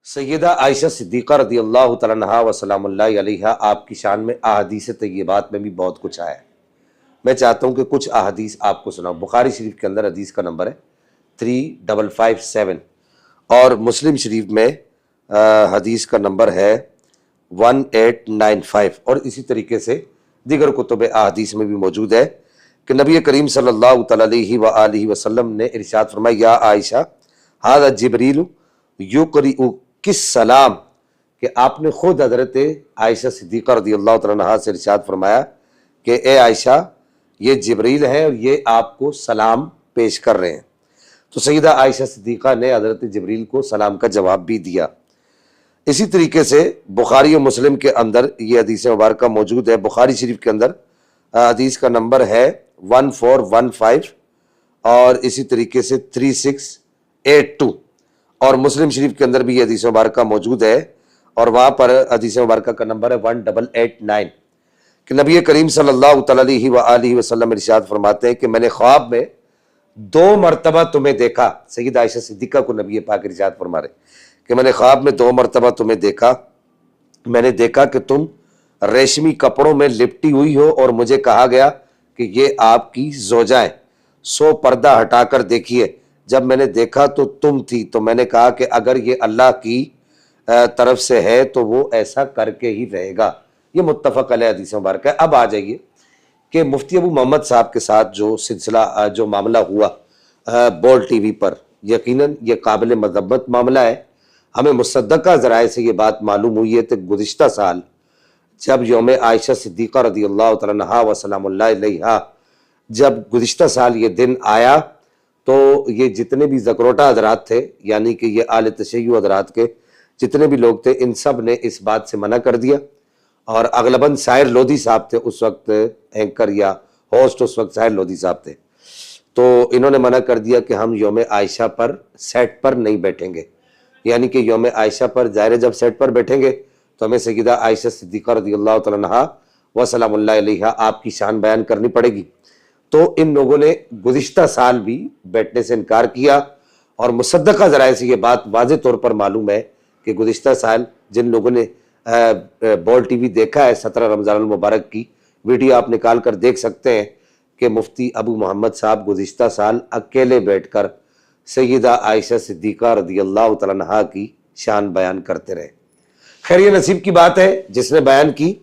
سیدہ عائشہ صدیقہ رضی اللہ تعالیٰ عنہا و سلام اللہ علیہا آپ کی شان میں احادیث طیبات میں بھی بہت کچھ آیا ہے۔ میں چاہتا ہوں کہ کچھ احادیث آپ کو سناؤں۔ بخاری شریف کے اندر حدیث کا نمبر ہے 3557 اور مسلم شریف میں حدیث کا نمبر ہے 1895 اور اسی طریقے سے دیگر کتب احادیث میں بھی موجود ہے کہ نبی کریم صلی اللہ تعالیٰ علیہ وآلہ وسلم نے ارشاد فرمایا یا عائشہ ھذا جبریل یقرئک السلام، کہ آپ نے خود حضرت عائشہ صدیقہ رضی اللہ تعالیٰ عنہا سے ارشاد فرمایا کہ اے عائشہ یہ جبریل ہے اور یہ آپ کو سلام پیش کر رہے ہیں۔ تو سیدہ عائشہ صدیقہ نے حضرت جبریل کو سلام کا جواب بھی دیا۔ اسی طریقے سے بخاری و مسلم کے اندر یہ حدیث مبارکہ موجود ہے۔ بخاری شریف کے اندر حدیث کا نمبر ہے 1415 اور اسی طریقے سے 3682 اور مسلم شریف کے اندر بھی یہ حدیث مبارکہ موجود ہے اور وہاں پر حدیث مبارکہ کا نمبر ہے 1889 کہ نبی کریم صلی اللہ تعالیٰ علیہ وآلہ وسلم ارشاد فرماتے ہیں کہ میں نے خواب میں 2 مرتبہ تمہیں دیکھا۔ سیدہ عائشہ صدیقہ کو نبی پاک ارشاد فرما رہے کہ میں نے خواب میں 2 مرتبہ تمہیں دیکھا۔ میں نے دیکھا کہ تم ریشمی کپڑوں میں لپٹی ہوئی ہو اور مجھے کہا گیا کہ یہ آپ کی زوجہ ہیں، سو پردہ ہٹا کر دیکھیے۔ جب میں نے دیکھا تو تم تھی، تو میں نے کہا کہ اگر یہ اللہ کی طرف سے ہے تو وہ ایسا کر کے ہی رہے گا۔ یہ متفق علیہ حدیث مبارکہ ہے۔ اب آ جائیے کہ مفتی ابو محمد صاحب کے ساتھ جو سلسلہ جو معاملہ ہوا بول ٹی وی پر، یقیناً یہ قابل مذمت معاملہ ہے۔ ہمیں مصدقہ ذرائع سے یہ بات معلوم ہوئی ہے کہ گزشتہ سال جب یوم عائشہ صدیقہ رضی اللہ تعالیٰ عنہا و سلام اللہ علیہا جب گزشتہ سال یہ دن آیا تو یہ جتنے بھی زکروٹا حضرات تھے، یعنی کہ یہ آل تشیع حضرات کے جتنے بھی لوگ تھے، ان سب نے اس بات سے منع کر دیا اور اغلباً ساحر لودھی صاحب تھے اس وقت اینکر یا ہوسٹ، اس وقت ساحر لودھی صاحب تھے، تو انہوں نے منع کر دیا کہ ہم یوم عائشہ پر سیٹ پر نہیں بیٹھیں گے، یعنی کہ یوم عائشہ پر ظاہر جب سیٹ پر بیٹھیں گے تو ہمیں سیدہ عائشہ صدیقہ رضی اللہ تعالیٰ عنہا و سلام اللہ علیہا آپ کی شان بیان کرنی پڑے گی۔ تو ان لوگوں نے گزشتہ سال بھی بیٹھنے سے انکار کیا اور مصدقہ ذرائع سے یہ بات واضح طور پر معلوم ہے کہ گزشتہ سال جن لوگوں نے بول ٹی وی دیکھا ہے 17 رمضان المبارک کی ویڈیو آپ نکال کر دیکھ سکتے ہیں کہ مفتی ابو محمد صاحب گزشتہ سال اکیلے بیٹھ کر سیدہ عائشہ صدیقہ رضی اللہ تعالیٰ عنہا کی شان بیان کرتے رہے۔ خیر یہ نصیب کی بات ہے، جس نے بیان کی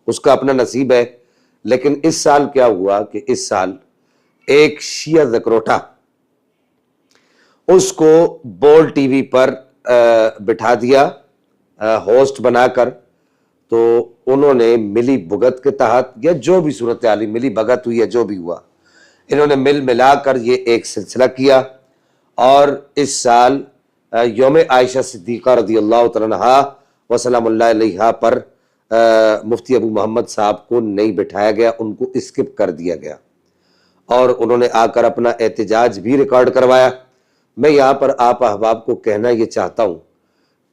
اس کا اپنا نصیب ہے، لیکن اس سال کیا ہوا کہ اس سال ایک شیعہ زکروٹا اس کو بول ٹی وی پر بٹھا دیا ہوسٹ بنا کر، تو انہوں نے ملی بھگت کے تحت یا جو بھی صورتحال ملی بھگت ہوئی ہے جو بھی ہوا، انہوں نے مل ملا کر یہ ایک سلسلہ کیا اور اس سال یوم عائشہ صدیقہ رضی اللہ تعالیٰ عنہا و سلام اللہ علیہا پر مفتی ابو محمد صاحب کو نہیں بٹھایا گیا، ان کو اسکپ کر دیا گیا اور انہوں نے آ کر اپنا احتجاج بھی ریکارڈ کروایا۔ میں یہاں پر آپ احباب کو کہنا یہ چاہتا ہوں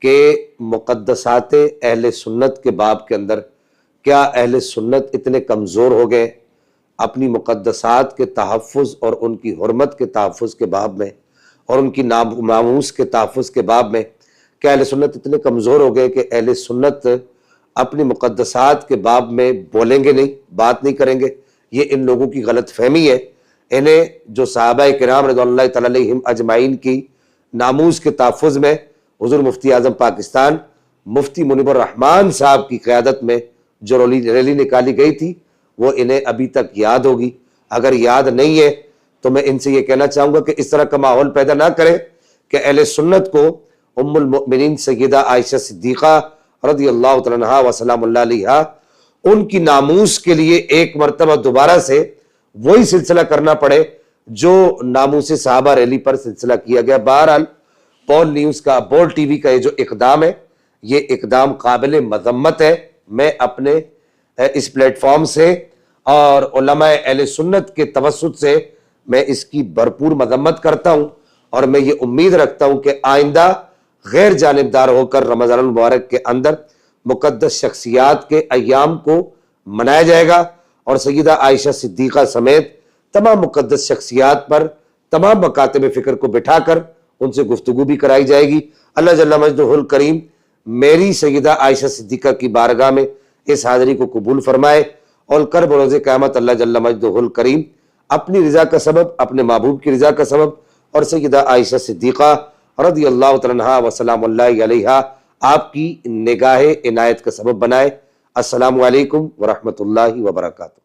کہ مقدسات اہل سنت کے باب کے اندر کیا اہل سنت اتنے کمزور ہو گئے اپنی مقدسات کے تحفظ اور ان کی حرمت کے تحفظ کے باب میں اور ان کی ناموس کے تحفظ کے باب میں؟ کیا اہل سنت اتنے کمزور ہو گئے کہ اہل سنت اپنی مقدسات کے باب میں بولیں گے نہیں، بات نہیں کریں گے؟ یہ ان لوگوں کی غلط فہمی ہے۔ انہیں جو صحابہ کرام رضوان اللہ تعالیٰ علیہم اجمعین کی ناموس کے تحفظ میں حضور مفتی اعظم پاکستان مفتی منیب الرحمان صاحب کی قیادت میں جو ریلی نکالی گئی تھی وہ انہیں ابھی تک یاد ہوگی۔ اگر یاد نہیں ہے تو میں ان سے یہ کہنا چاہوں گا کہ اس طرح کا ماحول پیدا نہ کریں کہ اہل سنت کو ام المؤمنین سیدہ عائشہ صدیقہ رضی اللہ تعالیٰ عنہا و سلام اللہ علیہا ان کی ناموس کے لیے ایک مرتبہ دوبارہ سے وہی سلسلہ کرنا پڑے جو ناموس صحابہ ریلی پر سلسلہ کیا گیا۔ بہرحال پول نیوز کا بول ٹی وی کا یہ جو اقدام ہے یہ اقدام قابل مذمت ہے۔ میں اپنے اس پلیٹ فارم سے اور علماء اہل سنت کے توسط سے میں اس کی بھرپور مذمت کرتا ہوں اور میں یہ امید رکھتا ہوں کہ آئندہ غیر جانبدار ہو کر رمضان المبارک کے اندر مقدس شخصیات کے ایام کو منایا جائے گا اور سیدہ عائشہ صدیقہ سمیت تمام مقدس شخصیات پر تمام مکاتب فکر کو بٹھا کر ان سے گفتگو بھی کرائی جائے گی۔ اللہ جل مجدہ الکریم میری سیدہ عائشہ صدیقہ کی بارگاہ میں اس حاضری کو قبول فرمائے، اور کر بروز قیامت اللہ جل مجدہ الکریم اپنی رضا کا سبب، اپنے محبوب کی رضا کا سبب، اور سیدہ عائشہ صدیقہ رضی اللہ تعالیٰ عنہا و سلام اللہ علیہا آپ کی نگاہ عنایت کا سبب بنائے۔ السلام علیکم ورحمۃ اللہ وبرکاتہ۔